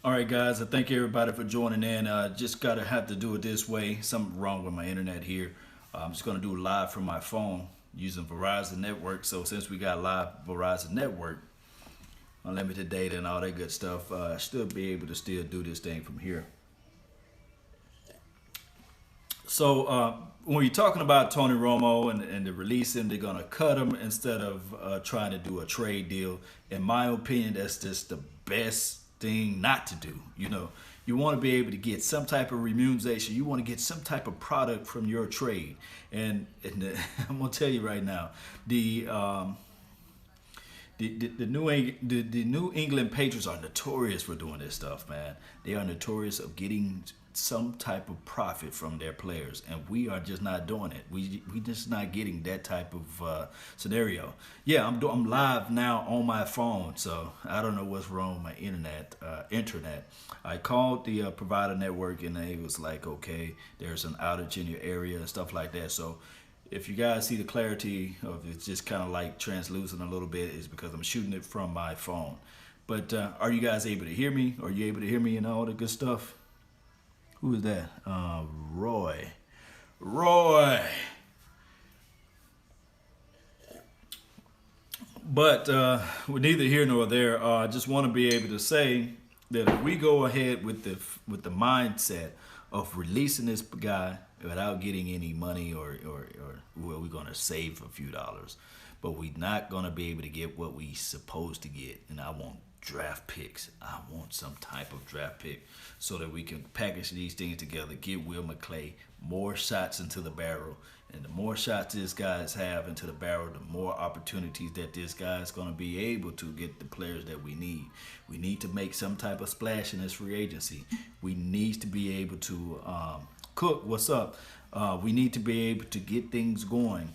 All right, guys. I thank everybody for joining in. Just gotta have to do it this way. Something wrong with my internet here. I'm just gonna do it live from my phone using Verizon Network. So since we got live Verizon Network, unlimited data and all that good stuff, I should be able to still do this thing from here. So when you're talking about Tony Romo and the release him, they're gonna cut him instead of trying to do a trade deal. In my opinion, that's just the best thing not to do. You want to be able to get some type of remuneration. You want to get some type of product from your trade. I'm gonna tell you right now, the New England Patriots are notorious for doing this stuff, man. They are notorious of getting some type of profit from their players, and we are just not doing it. We just not getting that type of scenario. Yeah, I'm live now on my phone, so I don't know what's wrong with my internet. I called the provider network, and they was like, okay, there's an outage in your area and stuff like that. So if you guys see the clarity of it's just kind of like translucent a little bit, is because I'm shooting it from my phone. But are you guys able to hear me? Are you able to hear me and all the good stuff? Who is that? Roy. Roy. But we're neither here nor there. I just want to be able to say that if we go ahead with the mindset of releasing this guy without getting any money, or well, we're gonna save a few dollars, but we're not gonna be able to get what we supposed to get. And I want draft picks. I want some type of draft pick so that we can package these things together, get Will McClay more shots into the barrel. And the more shots this guys have into the barrel, the more opportunities that this guy's going to be able to get the players that we need. We need to make some type of splash in this free agency. We need to be able to cook. What's up? We need to be able to get things going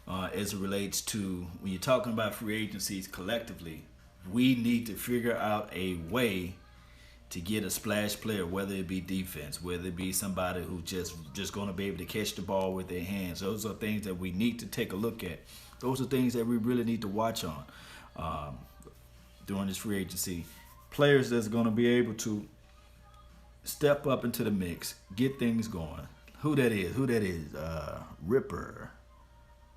as it relates to when you're talking about free agencies collectively. We need to figure out a way to get a splash player, whether it be defense, whether it be somebody who just going to be able to catch the ball with their hands. Those are things that we need to take a look at. Those are things that we really need to watch on during this free agency. Players that's going to be able to step up into the mix, get things going. Who that is? Ripper.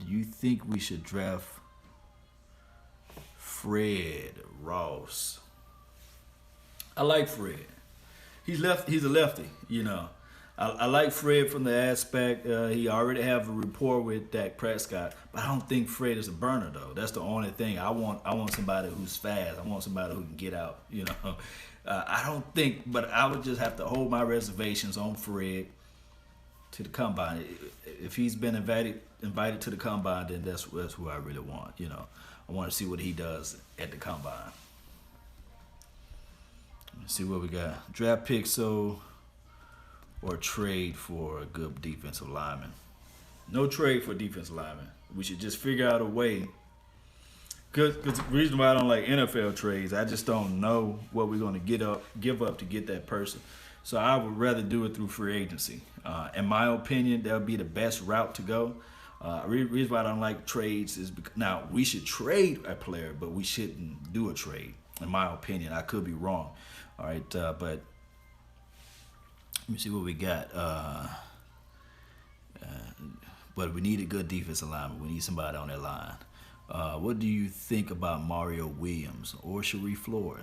Do you think we should draft Fred Ross? I like Fred. He's a lefty, I like Fred from the aspect he already have a rapport with Dak Prescott, but I don't think Fred is a burner though. That's the only thing. I want somebody who's fast. I want somebody who can get out. I don't think, but I would just have to hold my reservations on Fred to the combine. If he's been invited to the combine, then that's who I really want. I want to see what he does at the combine. Let's see what we got. Draft pick, or trade for a good defensive lineman. No trade for defensive lineman. We should just figure out a way. Because the reason why I don't like NFL trades, I just don't know what we're going to give up to get that person. So I would rather do it through free agency. In my opinion, that would be the best route to go. Reason why I don't like trades is because, now, we should trade a player, but we shouldn't do a trade. In my opinion, I could be wrong. All right, but let me see what we got. But we need a good defensive lineman. We need somebody on that line. What do you think about Mario Williams or Sharif Floyd?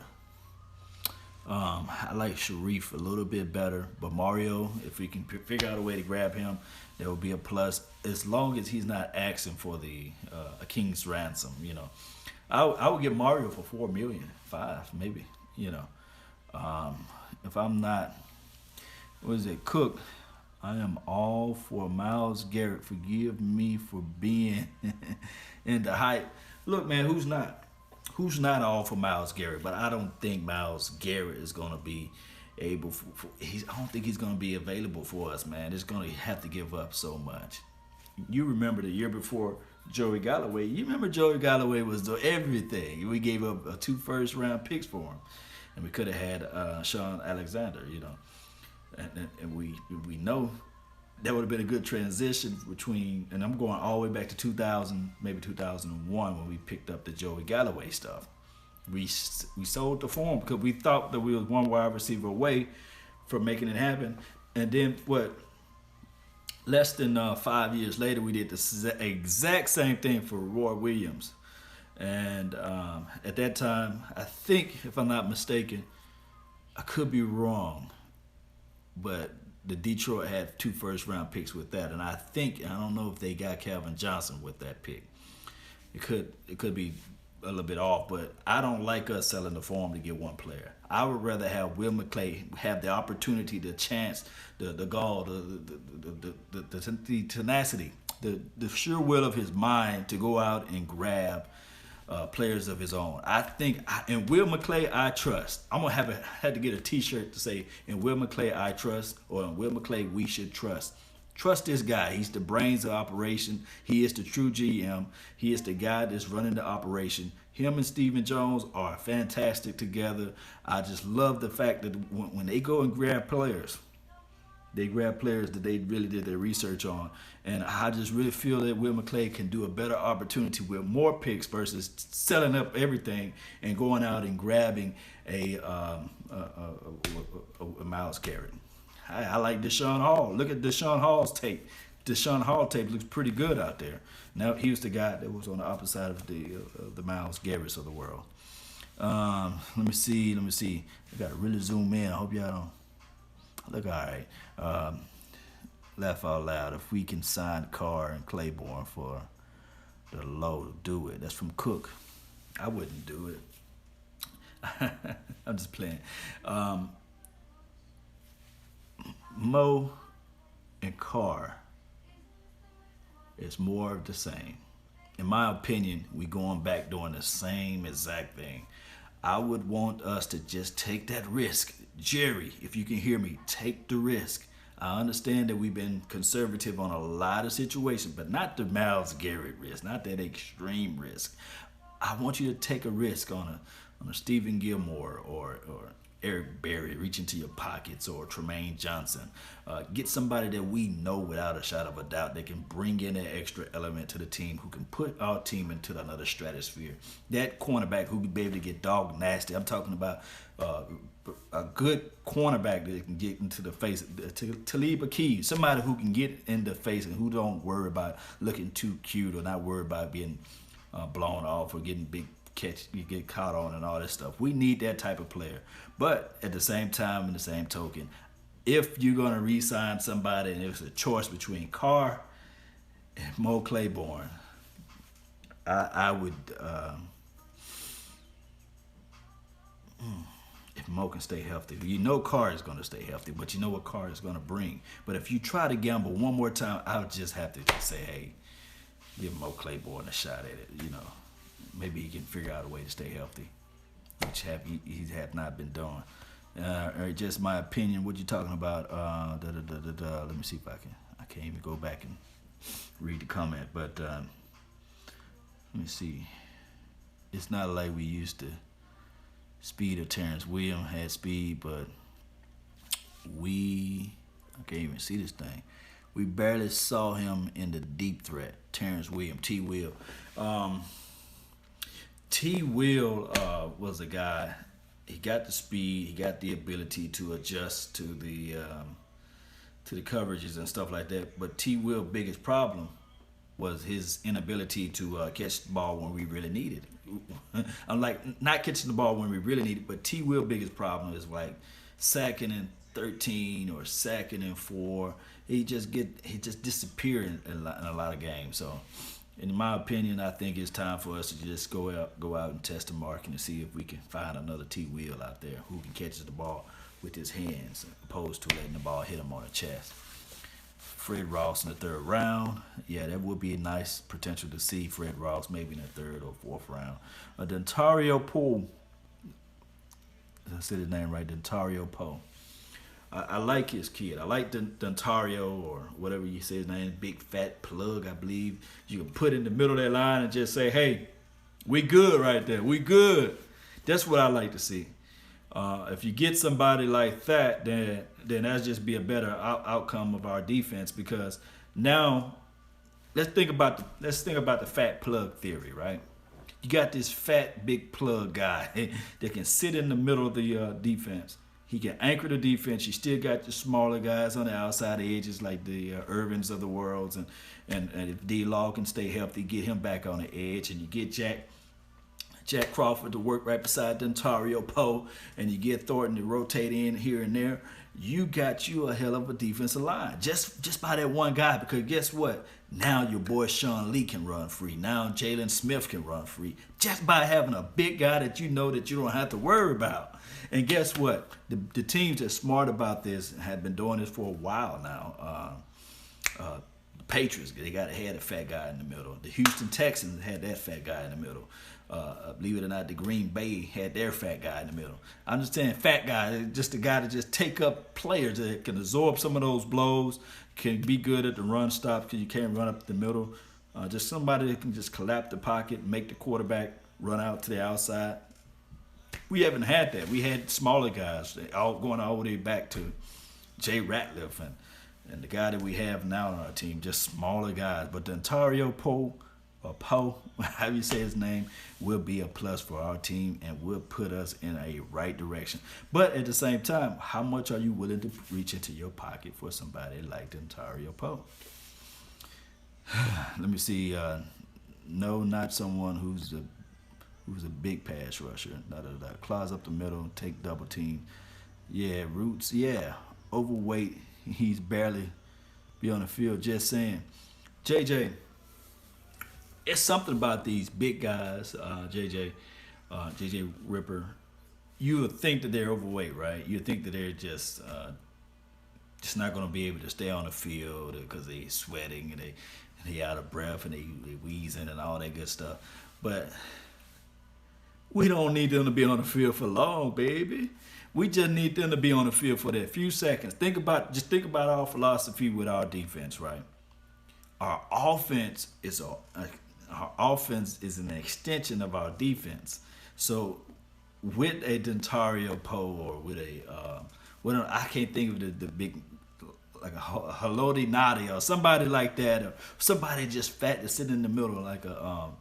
I like Sharif a little bit better, but Mario, if we can figure out a way to grab him, that would be a plus. As long as he's not asking for a king's ransom, I would get Mario for $4 million, $5 maybe. If I'm not, Cook? I am all for Myles Garrett. Forgive me for being in the hype. Look, man, who's not? Who's not all for Myles Garrett? But I don't think Myles Garrett is going to be able. I don't think he's going to be available for us, man. It's going to have to give up so much. You remember the year before Joey Galloway? You remember Joey Galloway was doing everything. We gave up 2 first-round picks for him, and we could have had Sean Alexander, and we know that would have been a good transition between, and I'm going all the way back to 2000, maybe 2001, when we picked up the Joey Galloway stuff. We sold the form because we thought that we was one wide receiver away from making it happen. And then what? Less than 5 years later, we did the exact same thing for Roy Williams. And at that time, I think, if I'm not mistaken, I could be wrong, but the Detroit had 2 first-round picks with that, and I don't know if they got Calvin Johnson with that pick. It could be a little bit off, but I don't like us selling the farm to get one player. I would rather have Will McClay have the opportunity, the chance, the gall, the tenacity, the sure will of his mind to go out and grab players of his own. I think in Will McClay I trust. I'm gonna had to get a T-shirt to say in Will McClay I trust, or in Will McClay we should trust. Trust this guy. He's the brains of operation. He is the true GM. He is the guy that's running the operation. Him and Stephen Jones are fantastic together. I just love the fact that when they go and grab players, they grab players that they really did their research on. And I just really feel that Will McClay can do a better opportunity with more picks versus selling up everything and going out and grabbing a Miles Garrett. I like Deshaun Hall. Look at Deshaun Hall's tape. Deshaun Hall tape looks pretty good out there. Now he was the guy that was on the opposite side of the Miles Garrett's of the world. Let me see. I got to really zoom in. I hope y'all don't look all right. Laugh out loud. If we can sign Carr and Claiborne for the low, do it. That's from Cook. I wouldn't do it. I'm just playing. Mo and Carr is more of the same. In my opinion, we going back doing the same exact thing. I would want us to just take that risk. Jerry, if you can hear me, take the risk. I understand that we've been conservative on a lot of situations, but not the Miles Garrett risk, not that extreme risk. I want you to take a risk on a Stephen Gilmore or Eric Berry, reach into your pockets, or Tremaine Johnson. Get somebody that we know without a shot of a doubt that can bring in an extra element to the team, who can put our team into another stratosphere. That cornerback who can be able to get dog nasty. I'm talking about a good cornerback that can get into the face. Talib Akib, somebody who can get in the face and who don't worry about looking too cute or not worry about being blown off or getting big catch, you get caught on and all this stuff. We need that type of player. But at the same time, in the same token, if you're going to re-sign somebody and it's a choice between Carr and Mo Claiborne, I would, if Mo can stay healthy. You know Carr is going to stay healthy, but you know what Carr is going to bring. But if you try to gamble one more time, I would just have to say, hey, give Mo Claiborne a shot at it, Maybe he can figure out a way to stay healthy, which he have not been doing. Or just my opinion. What you talking about? Let me see if I can't even go back and read the comment. But let me see. It's not like we used to. Speed of Terrence Williams had speed, but I can't even see this thing. We barely saw him in the deep threat. Terrence Williams, T. Will. T. Will was a guy. He got the speed. He got the ability to adjust to the coverages and stuff like that. But T. Will's biggest problem was his inability to catch the ball when we really needed it. Unlike not catching the ball when we really need it, but T. Will's biggest problem is like sacking in 13 or sacking in 4. He just disappeared in a lot of games. So, in my opinion, I think it's time for us to just go out and test the market and see if we can find another T. Will out there who can catch the ball with his hands, opposed to letting the ball hit him on the chest. Fred Ross in the 3rd round. Yeah, that would be a nice potential to see Fred Ross maybe in the 3rd or 4th round. Dontario Poe. I said his name right, Dontario Poe. I like his kid. I like Dontario, or whatever you say his name, big fat plug, I believe. You can put in the middle of that line and just say, hey, we good right there. We good. That's what I like to see. If you get somebody like that, then that's just be a better outcome of our defense, because now let's think about the fat plug theory, right? You got this fat, big plug guy that can sit in the middle of the defense. He can anchor the defense. You still got the smaller guys on the outside edges like the Irvins of the worlds. And if D-Law can stay healthy, get him back on the edge. And you get Jack Crawford to work right beside Dontario Poe. And you get Thornton to rotate in here and there. You got you a hell of a defensive line. Just by that one guy. Because guess what? Now your boy Sean Lee can run free. Now Jalen Smith can run free. Just by having a big guy that you know that you don't have to worry about. And guess what? The teams that's smart about this have been doing this for a while now. The Patriots, they had a fat guy in the middle. The Houston Texans had that fat guy in the middle. Believe it or not, the Green Bay had their fat guy in the middle. I'm just saying fat guy, just a guy to just take up players that can absorb some of those blows, can be good at the run stop because you can't run up the middle. Just somebody that can just collapse the pocket, make the quarterback run out to the outside. We haven't had that. We had smaller guys going all the way back to Jay Ratliff and the guy that we have now on our team, just smaller guys. But the Ontario Poe, how you say his name, will be a plus for our team and will put us in a right direction. But at the same time, how much are you willing to reach into your pocket for somebody like the Ontario Poe? Let me see. No, not someone who's a big pass rusher. Claws up the middle, take double team. Yeah, Roots, yeah. Overweight, he's barely be on the field. Just saying. JJ, it's something about these big guys, JJ Ripper. You would think that they're overweight, right? You think that they're just not going to be able to stay on the field because they're sweating and they out of breath and they wheezing and all that good stuff. But we don't need them to be on the field for long, baby. We just need them to be on the field for that few seconds. Think about our philosophy with our defense, right? Our offense is an extension of our defense. So with a Dontario Poe or with I can't think of the big, like a Haloti Nadi or somebody like that, or somebody just fat to sit in the middle like a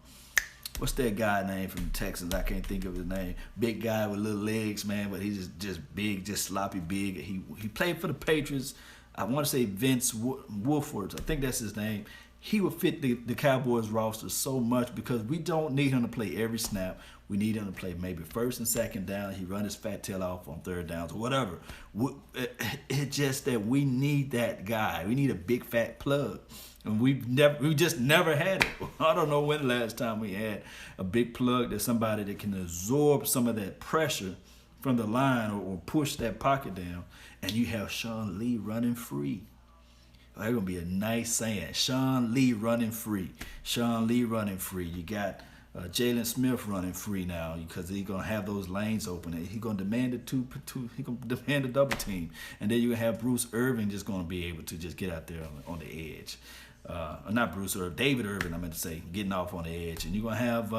what's that guy name from the Texans? I can't think of his name. Big guy with little legs, man, but he's just big, just sloppy big. He played for the Patriots. I want to say Vince Wilfork. I think that's his name. He would fit the Cowboys roster so much because we don't need him to play every snap. We need him to play maybe first and second down. He run his fat tail off on third downs or whatever. It's just that we need that guy. We need a big fat plug. And we just never had it. I don't know when the last time we had a big plug that's somebody that can absorb some of that pressure from the line or push that pocket down. And you have Sean Lee running free. That's going to be a nice saying. Sean Lee running free. Sean Lee running free. You got Jalen Smith running free now because he's going to have those lanes open. He's going to demand he's going to demand a double team. And then you're going to have Bruce Irvin just going to be able to just get out there on the edge. Not Bruce Irvin, David Irvin, I meant to say, getting off on the edge. And you're going to have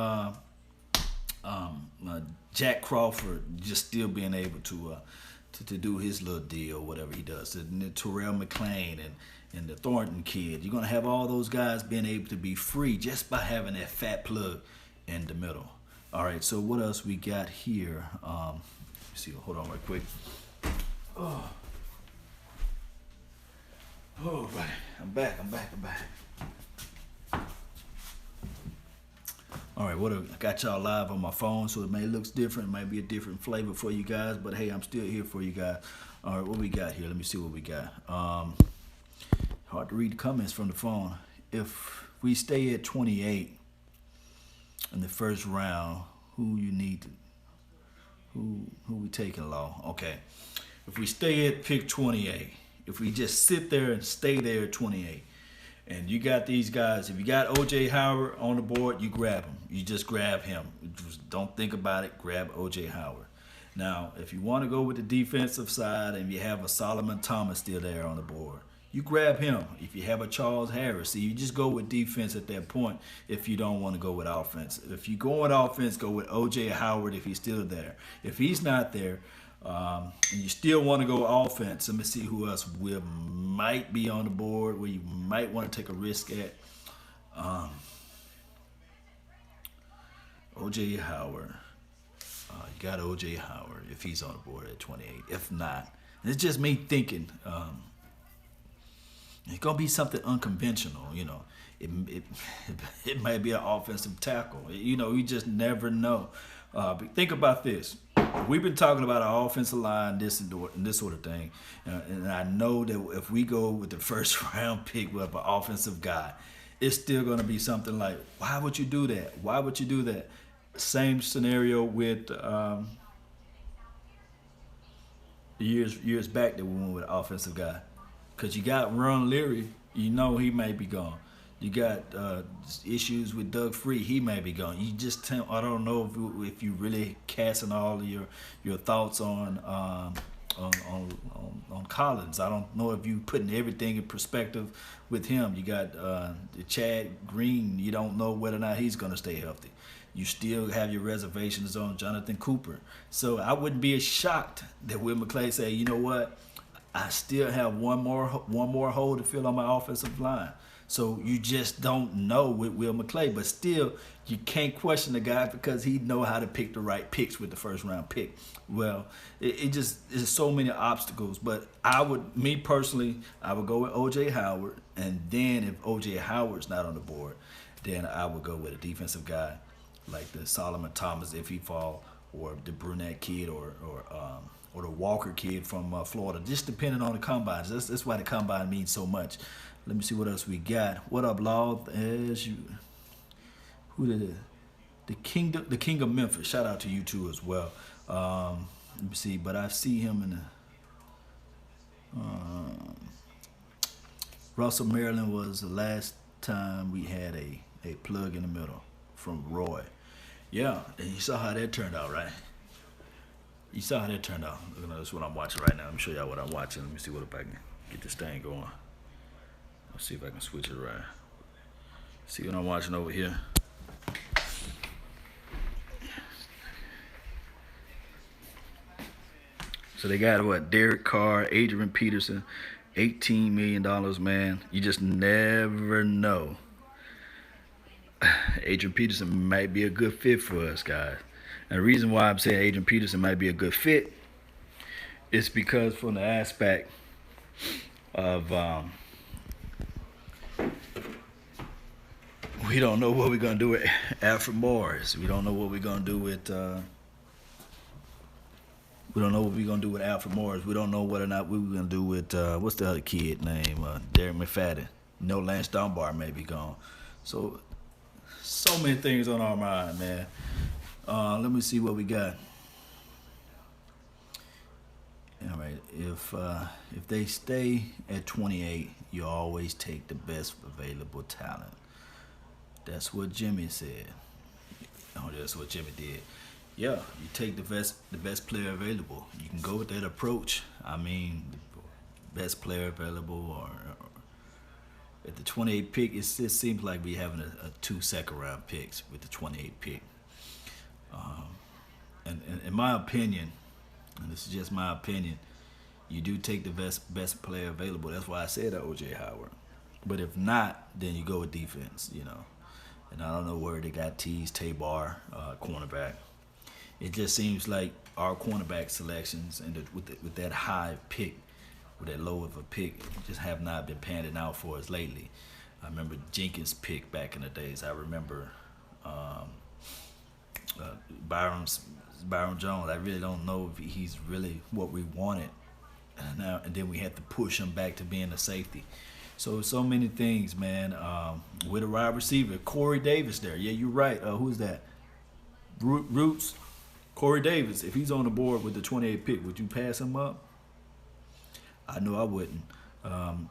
Jack Crawford just still being able to do his little deal, whatever he does. And Terrell McClain and the Thornton kid. You're going to have all those guys being able to be free just by having that fat plug in the middle. All right, so what else we got here? Let's see, hold on right quick. Oh, buddy, I'm back. All right, I got y'all live on my phone, so it may look different. It might be a different flavor for you guys, but hey, I'm still here for you guys. All right, what we got here? Let me see what we got. Hard to read the comments from the phone. If we stay at 28 in the first round, who we taking along? Okay, if we stay at pick 28, if we just sit there and stay there at 28, and you got these guys, if you got O.J. Howard on the board, you grab him. You just grab him. Just don't think about it. Grab O.J. Howard. Now, if you want to go with the defensive side and you have a Solomon Thomas still there on the board, you grab him. If you have a Charles Harris, see, you just go with defense at that point if you don't want to go with offense. If you go with offense, go with O.J. Howard if he's still there. If he's not there, and you still want to go offense, let me see who else might be on the board where you might want to take a risk at. OJ Howard. You got OJ Howard if he's on the board at 28. If not, and it's just me thinking. It's gonna be something unconventional, you know. It it might be an offensive tackle. You know, you just never know. But think about this. We've been talking about our offensive line, and this sort of thing, and I know that if we go with the first round pick with an offensive guy, it's still gonna be something like, why would you do that? Why would you do that? Same scenario with years back that we went with an offensive guy. Because you got Ron Leary, you know he may be gone. You got issues with Doug Free, he may be gone. You just I don't know if you really casting all of your thoughts on Collins. I don't know if you putting everything in perspective with him. You got Chad Green. You don't know whether or not he's going to stay healthy. You still have your reservations on Jonathan Cooper. So I wouldn't be as shocked that Will McClay say, you know what, I still have one more hole to fill on my offensive line. So you just don't know with Will McClay, but still you can't question the guy because he know how to pick the right picks with the first round pick. Well, it just there's so many obstacles. But me personally, I would go with OJ Howard, and then if OJ Howard's not on the board, then I would go with a defensive guy like the Solomon Thomas if he fall, or the Brunette kid, or the Walker kid from Florida. Just depending on the combines. That's why the combine means so much. Let me see what else we got. What up, Law? The King of Memphis. Shout out to you too as well. Let me see, but I see him in the Russell, Maryland was the last time we had a plug in the middle from Roy. Yeah, and you saw how that turned out, right? You saw how that turned out. That's what I'm watching right now. Let me show y'all what I'm watching. Let me see if I can get this thing going. Let's see if I can switch it around. See what I'm watching over here. So they got what? Derek Carr, Adrian Peterson, $18 million, man. You just never know. Adrian Peterson might be a good fit for us, guys. And the reason why I'm saying Adrian Peterson might be a good fit is because from the aspect of we don't know what we're going to do with Alfred Morris. We don't know what we're going to do with Alfred Morris. We don't know whether or not we were going to do with what's the other kid name? Derek McFadden. No, Lance Dunbar may be gone. So many things on our mind, man. Let me see what we got. All right, if they stay at 28, you always take the best available talent. That's what Jimmy said. Oh, that's what Jimmy did. Yeah, you take the best player available. You can go with that approach. I mean, best player available, or at the 28 pick, it seems like we having a 2 second-round picks with the 28 pick. And in my opinion, and this is just my opinion, you do take the best player available. That's why I said O.J. Howard. But if not, then you go with defense, you know. And I don't know where they got Tease Tabar, cornerback. It just seems like our cornerback selections and with that high pick, with that low of a pick, just have not been panning out for us lately. I remember Jenkins' pick back in the days. I remember Byron Jones. I really don't know if he's really what we wanted. And then we had to push him back to being a safety. So many things, man. With a wide receiver, Corey Davis there. Yeah, you're right. Who's that? Roots. Corey Davis. If he's on the board with the 28 pick, would you pass him up? I know I wouldn't.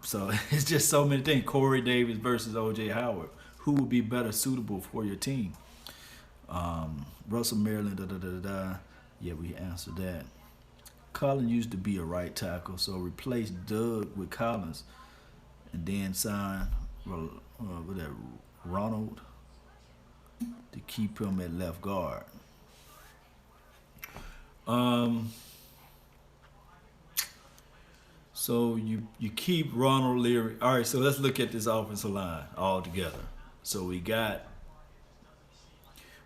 So it's just so many things. Corey Davis versus O.J. Howard. Who would be better suitable for your team? Russell, Maryland, Yeah, we answered that. Collins used to be a right tackle, so replace Doug with Collins, and then sign Ronald to keep him at left guard. So you keep Ronald Leary. All right, so let's look at this offensive line all together. So we got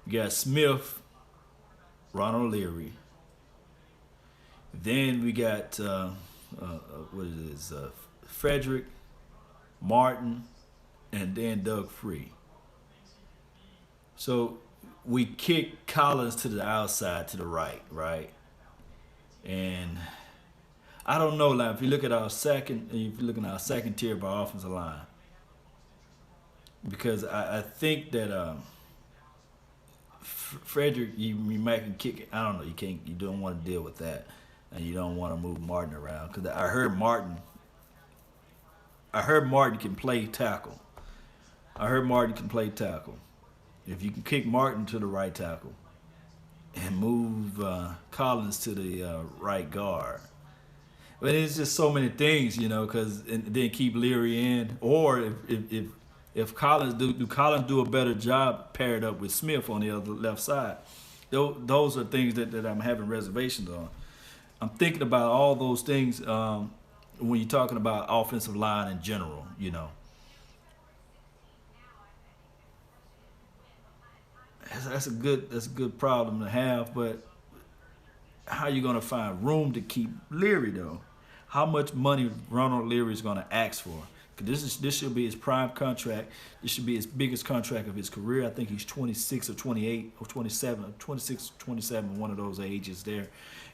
We got Smith, Ronald Leary. Then we got what is it? Frederick, Martin, and then Doug Free. So we kick Collins to the outside, to the right? And I don't know, like if you look at our second tier of our offensive line, because I think that Frederick, you might can kick it. I don't know. You don't want to deal with that, and you don't want to move Martin around because I heard Martin can play tackle. If you can kick Martin to the right tackle and move Collins to the right guard. But it's just so many things, because then keep Leary in. Or if Collins do Collins do a better job paired up with Smith on the other left side. Those are things that I'm having reservations on. I'm thinking about all those things when you're talking about offensive line in general, That's a good problem to have, but how are you going to find room to keep Leary though? How much money Ronald Leary is going to ask for? Because this should be his prime contract. This should be his biggest contract of his career. I think he's 26 or 28 or 27, 26, 27, one of those ages there,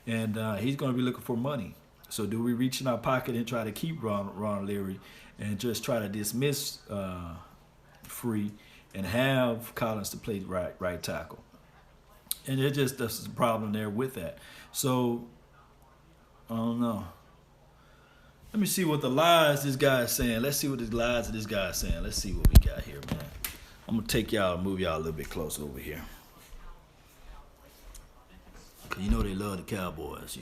and he's going to be looking for money. So do we reach in our pocket and try to keep Ronald Leary and just try to dismiss Free and have Collins to play right tackle? And there's a problem there with that. So I don't know. Let me see what the lies this guy is saying. Let's see what the lies of this guy is saying. Let's see what we got here, man. I'm gonna take y'all and move y'all a little bit closer over here. Cause they love the Cowboys,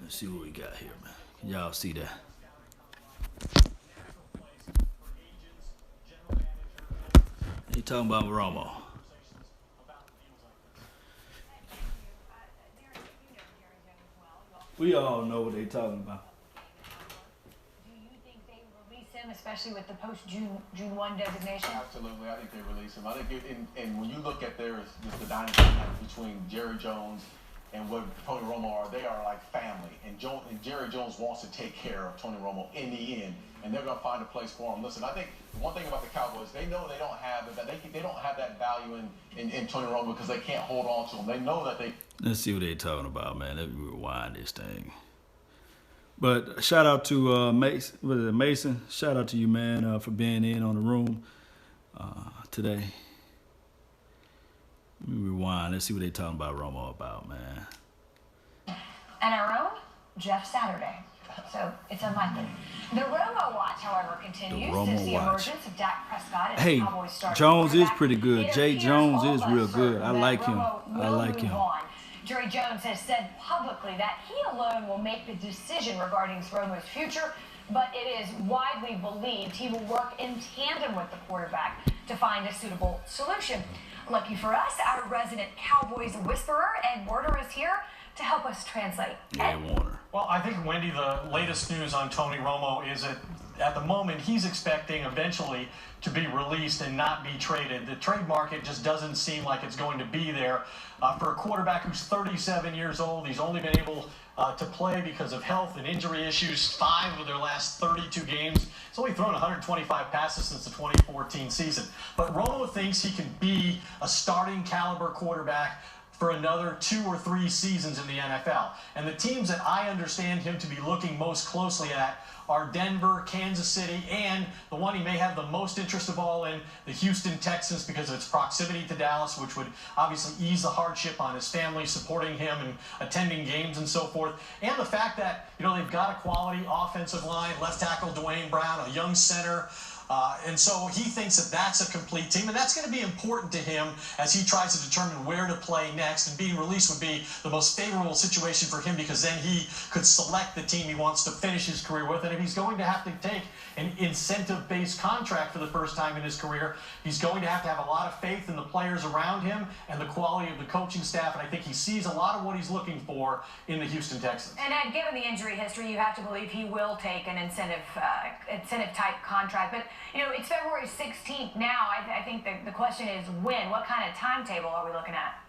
Let's see what we got here, man. Can y'all see that? He talking about Romo. We all know what they talking about. Do you think they release him, especially with the post-June 1 designation? Absolutely, I think they release him. I think, and when you look at the dynamic between Jerry Jones and what Tony Romo are, they are like family. And Jerry Jones wants to take care of Tony Romo in the end, and they're going to find a place for him. Listen, I think the one thing about the Cowboys, they know they don't have that value in Tony Romo because they can't hold on to him. They know that they. Let's see what they're talking about, man. Let me rewind this thing. But shout out to Mason. Shout out to you, man, for being in on the room today. Let me rewind. Let's see what they're talking about Romo about, man. And our own Jeff Saturday. So it's unlikely. The Romo watch, however, continues to see emergence of Dak Prescott as the Cowboys start. Jones is pretty good. Jay Jones is real good. I like him. Jerry Jones has said publicly that he alone will make the decision regarding Romo's future, but it is widely believed he will work in tandem with the quarterback to find a suitable solution. Lucky for us, our resident Cowboys whisperer, Ed Warner, is here to help us translate. Yeah, Warner. Well, I think, Wendy, the latest news on Tony Romo is that at the moment he's expecting eventually to be released and not be traded. The trade market just doesn't seem like it's going to be there. For a quarterback who's 37 years old, he's only been able to play because of health and injury issues 5 of their last 32 games. He's only thrown 125 passes since the 2014 season. But Romo thinks he can be a starting caliber quarterback for another 2 or 3 seasons in the NFL. And the teams that I understand him to be looking most closely at are Denver, Kansas City, and the one he may have the most interest of all in, the Houston Texans, because of its proximity to Dallas, which would obviously ease the hardship on his family supporting him and attending games and so forth. And the fact that, they've got a quality offensive line, left tackle Dwayne Brown, a young center, and so he thinks that that's a complete team, and that's going to be important to him as he tries to determine where to play next. And being released would be the most favorable situation for him because then he could select the team he wants to finish his career with. And if he's going to have to take an incentive-based contract for the first time in his career, he's going to have a lot of faith in the players around him and the quality of the coaching staff. And I think he sees a lot of what he's looking for in the Houston Texans. And Ed, given the injury history, you have to believe he will take an incentive-type contract. But It's February 16th now. I think the question is when. What kind of timetable are we looking at?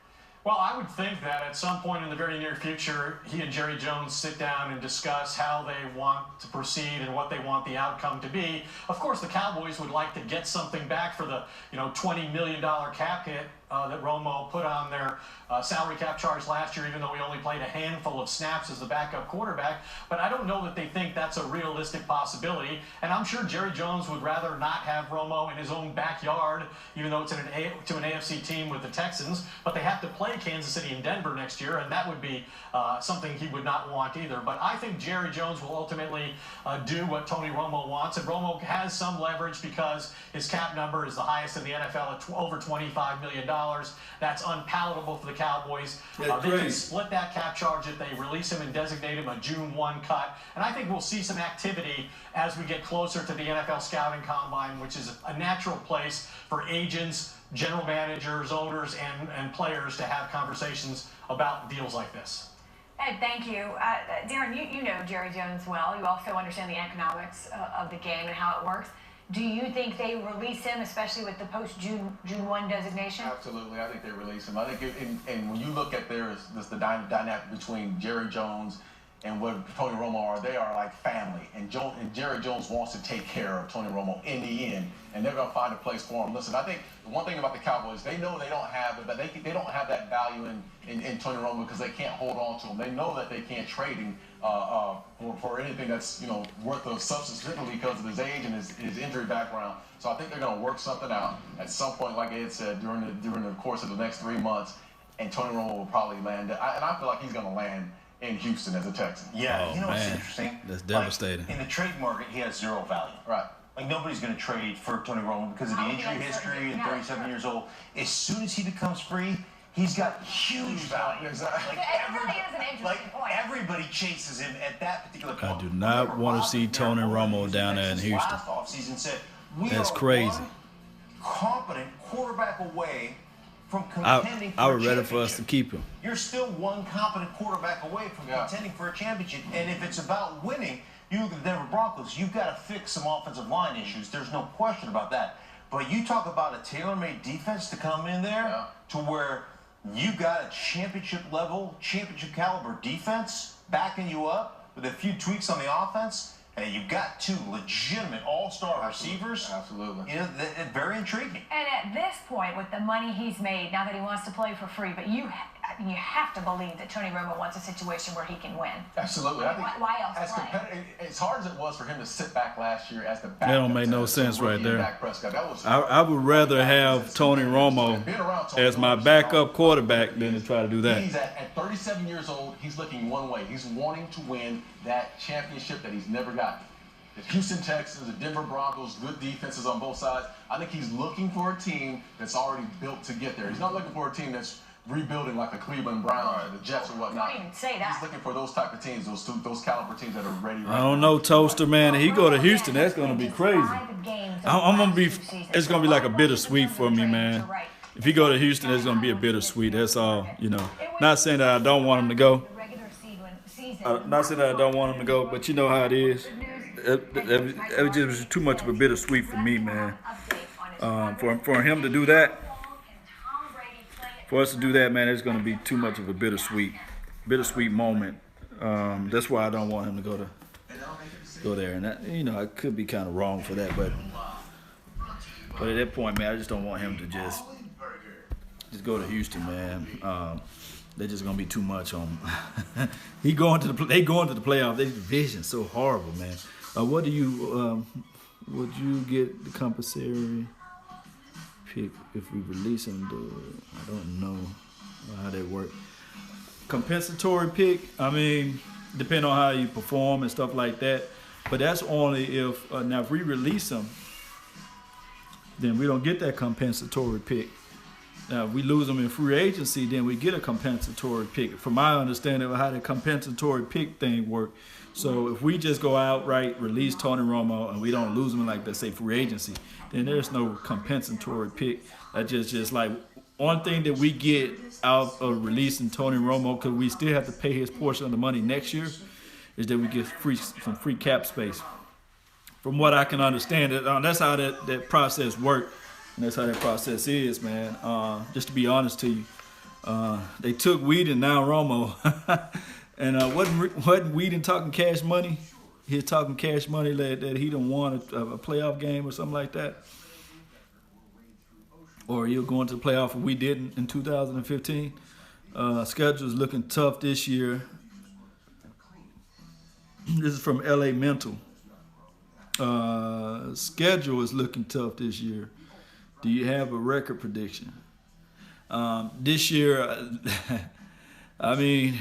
Well, I would think that at some point in the very near future, he and Jerry Jones sit down and discuss how they want to proceed and what they want the outcome to be. Of course, the Cowboys would like to get something back for the $20 million cap hit that Romo put on their salary cap charge last year, even though he only played a handful of snaps as the backup quarterback. But I don't know that they think that's a realistic possibility. And I'm sure Jerry Jones would rather not have Romo in his own backyard, even though it's to an AFC team with the Texans. But they have to play Kansas City and Denver next year, and that would be something he would not want either. But I think Jerry Jones will ultimately do what Tony Romo wants. And Romo has some leverage because his cap number is the highest in the NFL at over $25 million. That's unpalatable for the Cowboys. They can split that cap charge if they release him and designate him a June 1 cut. And I think we'll see some activity as we get closer to the NFL scouting combine, which is a natural place for agents, general managers, owners, and players to have conversations about deals like this. Ed, thank you. Darren, you know Jerry Jones well. You also understand the economics of the game and how it works. Do you think they release him, especially with the post-June 1 designation? Absolutely. I think they release him. I think, and when you look at the dynamic between Jerry Jones and what Tony Romo are, they are like family. And Jerry Jones wants to take care of Tony Romo in the end, and they're going to find a place for him. Listen, I think the one thing about the Cowboys, they know they don't have it, but they don't have that value in Tony Romo because they can't hold on to him. They know that they can't trade him for anything that's worth of substance, particularly because of his age and his injury background. So I think they're going to work something out at some point, like Ed said, during the course of the next 3 months, and Tony Romo will probably land. And I feel like he's going to land in Houston as a Texan. Yeah, what's interesting? That's devastating. In the trade market, he has zero value. Right. Like, nobody's going to trade for Tony Romo because of the injury history and 37 years old. As soon as he becomes free, he's got huge value. Exactly. Everybody chases him at that particular point. I do not want to see Tony Romo down there in Houston. Last offseason said, that's crazy. One competent quarterback away from contending for I would a rather for us to championship. keep him. You're still one competent quarterback away from contending for a championship. And if it's about winning, you look at the Denver Broncos, you've got to fix some offensive line issues. There's no question about that. But you talk about a tailor-made defense to come in there to where you got a championship level, championship caliber defense backing you up with a few tweaks on the offense. And you've got two legitimate all-star receivers. Absolutely. It's very intriguing. And at this point, with the money he's made, now that he wants to play for free, but you have to believe that Tony Romo wants a situation where he can win. Absolutely. I think why else play? As hard as it was for him to sit back last year as the backup, That don't make no sense right there. Dak Prescott, I would rather have Tony Romo as my backup quarterback than to try to do that. He's at 37 years old. He's looking one way. He's wanting to win that championship that he's never gotten. The Houston Texans, the Denver Broncos, good defenses on both sides. I think he's looking for a team that's already built to get there. He's not looking for a team that's rebuilding like the Cleveland Browns or the Jets or whatnot. Don't even say that. He's looking for those type of teams, those caliber teams that are ready. I don't know, Toaster, man. If he go to Houston, that's going to be crazy. I'm going to be, it's going to be like a bittersweet for me, man. If he go to Houston, it's going to be a bittersweet. That's all, Not saying that I don't want him to go. Not saying that I don't want him to go, but you know how it is. It just was too much of a bittersweet for me, man. For him to do that, for us to do that, man, it's going to be too much of a bittersweet moment. That's why I don't want him to go there. And that, I could be kind of wrong for that, but at that point, man, I just don't want him to just go to Houston, man. They're just gonna be too much on him. They going to the playoff. Their division so horrible, man. What do you would you get the compensatory pick if we release him? I don't know how that works. Compensatory pick. I mean, depending on how you perform and stuff like that. But that's only if now if we release him, then we don't get that compensatory pick. Now, if we lose them in free agency, then we get a compensatory pick. From my understanding of how the compensatory pick thing works. So if we just go outright, release Tony Romo, and we don't lose him in, like, let's say, free agency, then there's no compensatory pick. That's just like one thing that we get out of releasing Tony Romo, because we still have to pay his portion of the money next year, is that we get some free cap space. from what I can understand. That's how that process worked, and that's how that process is, man. Just to be honest to you, they took Whedon, now Romo, and wasn't Whedon talking cash money? He was talking cash money that he didn't want a playoff game or something like that, or you're going to the playoff, and we didn't in 2015. Schedule's looking tough this year. This is from LA Mental. Schedule is looking tough this year. Do you have a record prediction? This year, I mean,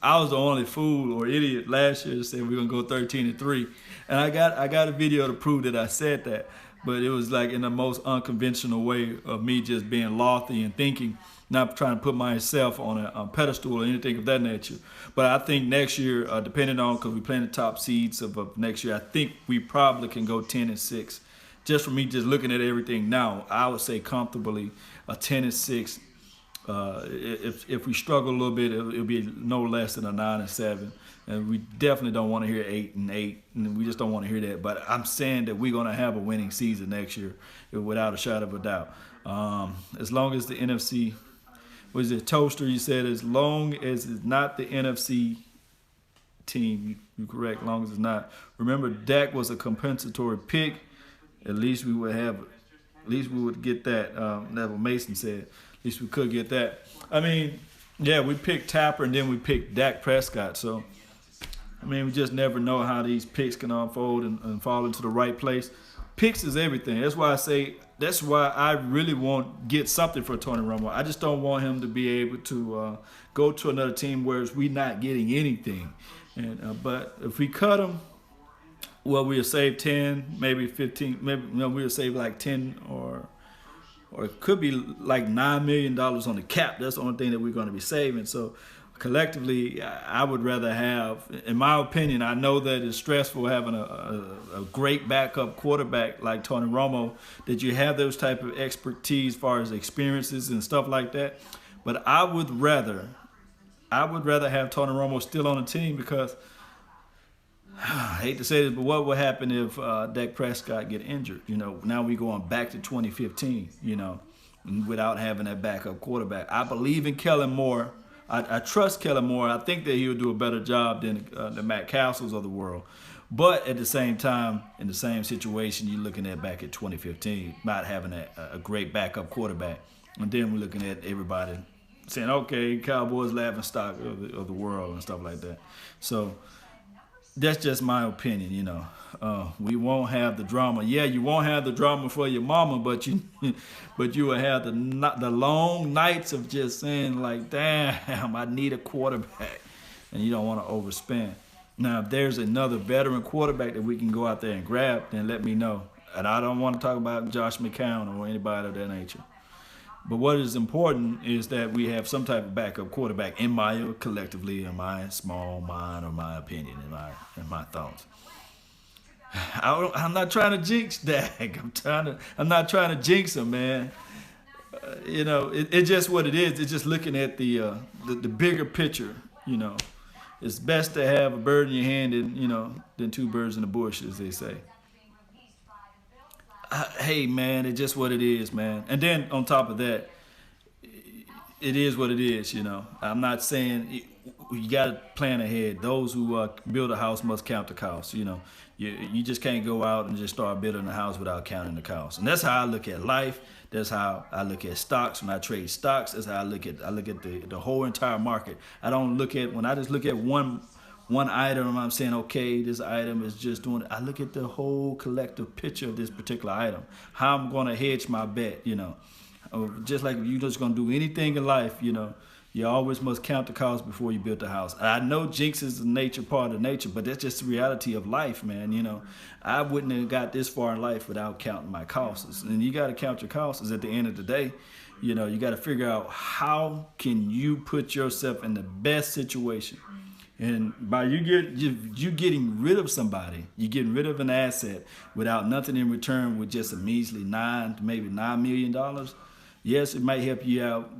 I was the only fool or idiot last year that said we're gonna go 13-3, and I got a video to prove that I said that, but it was like in the most unconventional way of me just being lofty and thinking, not trying to put myself on a pedestal or anything of that nature. But I think next year, depending on, because we're playing the top seeds of next year, I think we probably can go 10-6. Just for me, just looking at everything now, I would say comfortably a 10-6. If we struggle a little bit, it'll be no less than a 9-7, and we definitely don't want to hear 8-8, and we just don't want to hear that. But I'm saying that we're gonna have a winning season next year, without a shadow of a doubt. As long as the NFC, was it Toaster? You said as long as it's not the NFC team. You're correct. As long as it's not. Remember, Dak was a compensatory pick. At least we would have. At least we would get that. That's what Mason said. At least we could get that. I mean, yeah, we picked Tapper and then we picked Dak Prescott. So, I mean, we just never know how these picks can unfold and fall into the right place. Picks is everything. That's why I say, that's why I really want to get something for Tony Romo. I just don't want him to be able to go to another team where we're not getting anything. And but if we cut him, well, we'll save 10, maybe 15, maybe we'll save like 10 or it could be like $9 million on the cap. That's the only thing that we're going to be saving. So collectively, I would rather have, in my opinion, I know that it's stressful having a great backup quarterback like Tony Romo, that you have those type of expertise as far as experiences and stuff like that. But I would rather have Tony Romo still on the team, because I hate to say this, but what would happen if Dak Prescott get injured? You know, now we're going back to 2015, you know, without having that backup quarterback. I believe in Kellen Moore. I trust Kellen Moore. I think that he'll do a better job than the Matt Castles of the world. But at the same time, in the same situation, you're looking at back at 2015, not having a great backup quarterback. And then we're looking at everybody saying, okay, Cowboys laughing stock of the world and stuff like that. So that's just my opinion, you know. We won't have the drama. Yeah, you won't have the drama for your mama, but you will have the long nights of just saying like, damn, I need a quarterback, and you don't want to overspend. Now, if there's another veteran quarterback that we can go out there and grab, then let me know. And I don't want to talk about Josh McCown or anybody of that nature. But what is important is that we have some type of backup quarterback, in my small mind, or my opinion, in my thoughts. I'm not trying to jinx Dak. I'm not trying to jinx him, man. You know, it's just what it is. It's just looking at the bigger picture. You know, it's best to have a bird in your hand than two birds in the bush, as they say. Hey, man, it's just what it is, man. And then on top of that, it is what it is, you know. I'm not saying you got to plan ahead. Those who build a house must count the cost, you know. You just can't go out and just start building a house without counting the cost. And that's how I look at life. That's how I look at stocks. When I trade stocks, that's how I look at the whole entire market. I don't look at, when I just look at one item, I'm saying, okay, this item is just doing it. I look at the whole collective picture of this particular item. How I'm going to hedge my bet, you know. Just like if you're just going to do anything in life, you know, you always must count the cost before you build the house. I know jinx is part of nature, but that's just the reality of life, man. You know, I wouldn't have got this far in life without counting my costs. And you got to count your costs at the end of the day. You know, you got to figure out how can you put yourself in the best situation. And by you getting rid of somebody, you're getting rid of an asset without nothing in return, with just a measly $9 million. Yes, it might help you out,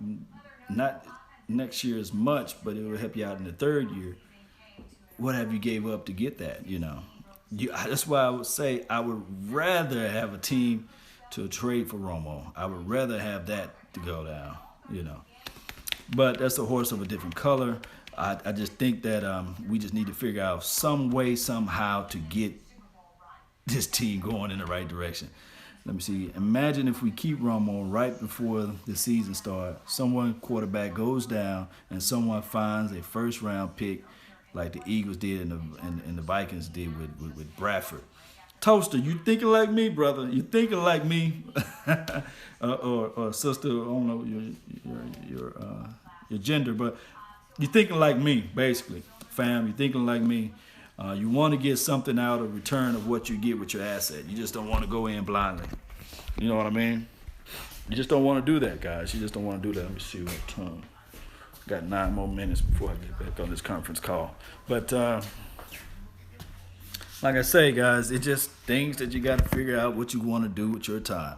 not next year as much, but it will help you out in the third year. What have you gave up to get that, you know? That's why I would say I would rather have a team to trade for Romo. I would rather have that to go down, you know. But that's a horse of a different color. I just think that we just need to figure out some way, somehow to get this team going in the right direction. Let me see. Imagine if we keep Romo right before the season starts. Someone quarterback goes down and someone finds a first round pick like the Eagles did and the Vikings did with Bradford. Toaster, you thinking like me, brother? You thinking like me, or sister? I don't know your gender, but you thinking like me, basically, fam. You thinking like me. You want to get something out of return of what you get with your asset. You just don't want to go in blindly. You know what I mean? You just don't want to do that, guys. You just don't want to do that. Let me see what time. Got 9 more minutes before I get back on this conference call. But like I say, guys, it's just things that you got to figure out what you want to do with your time,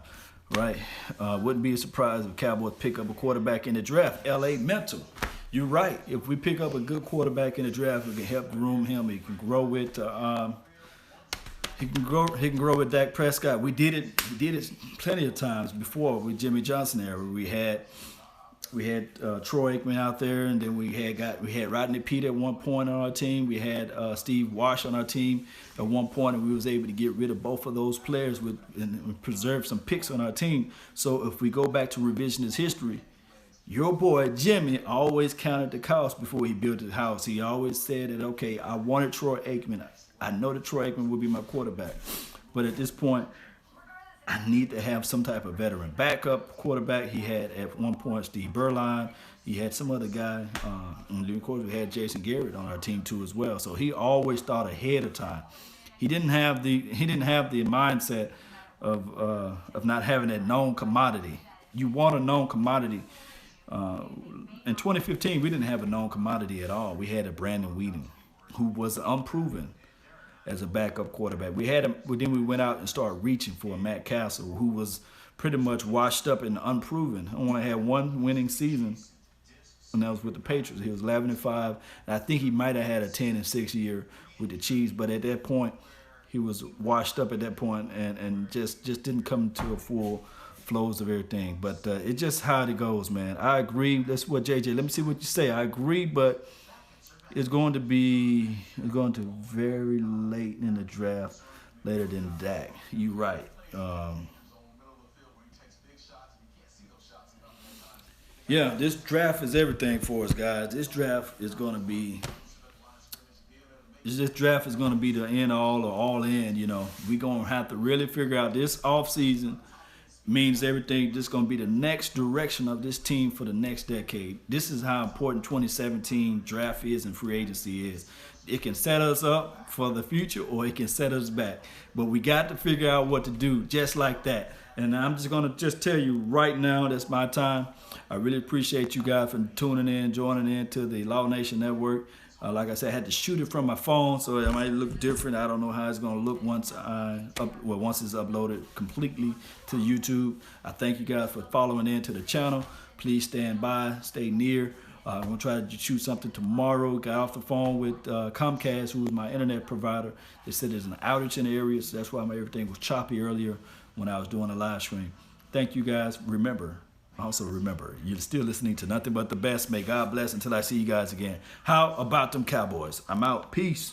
right? Wouldn't be a surprise if Cowboys pick up a quarterback in the draft. L.A. mental. You're right. If we pick up a good quarterback in the draft, we can help groom him. He can grow with. He can grow with Dak Prescott. We did it plenty of times before with Jimmy Johnson era. We had Troy Aikman out there, and then we had Rodney Peete at one point on our team. We had Steve Wash on our team at one point, and we was able to get rid of both of those players and preserve some picks on our team. So if we go back to revisionist history, your boy Jimmy always counted the cost before he built his house. He always said that, okay, I wanted Troy Aikman. I know that Troy Aikman would be my quarterback. But at this point, I need to have some type of veteran backup quarterback. He had at one point Steve Berline. He had some other guy. And of course, we had Jason Garrett on our team too as well. So he always thought ahead of time. He didn't have the mindset of not having that known commodity. You want a known commodity. In 2015, we didn't have a known commodity at all. We had a Brandon Whedon, who was unproven as a backup quarterback. We had him, then we went out and started reaching for a Matt Castle, who was pretty much washed up and unproven. I only had one winning season, and that was with the Patriots. He was 11-5, and I think he might have had a 10-6 year with the Chiefs, but at that point, he was washed up at that point and just didn't come to a full flows of everything. But it's just how it goes, man. I agree. That's what JJ. Let me see what you say. I agree, but it's going to very late in the draft, later than Dak. You're right. Yeah, this draft is everything for us, guys. This draft is going to be the end all or all in. You know, we're going to have to really figure out this offseason. Means everything. This is going to be the next direction of this team for the next decade. This is how important 2017 draft is and free agency is. It can set us up for the future or it can set us back. But we got to figure out what to do just like that. And I'm just going to tell you right now, that's my time. I really appreciate you guys for tuning in, joining in to the Law Nation Network. Like I said, I had to shoot it from my phone, so it might look different. I don't know how it's going to look once it's uploaded completely to YouTube. I thank you guys for following into the channel. Please stand by, stay near. I'm going to try to shoot something tomorrow. Got off the phone with Comcast, who is my internet provider. They said there's an outage in the area, so that's why everything was choppy earlier when I was doing a live stream. Thank you guys. Also remember, you're still listening to nothing but the best. May God bless until I see you guys again. How about them Cowboys? I'm out. Peace.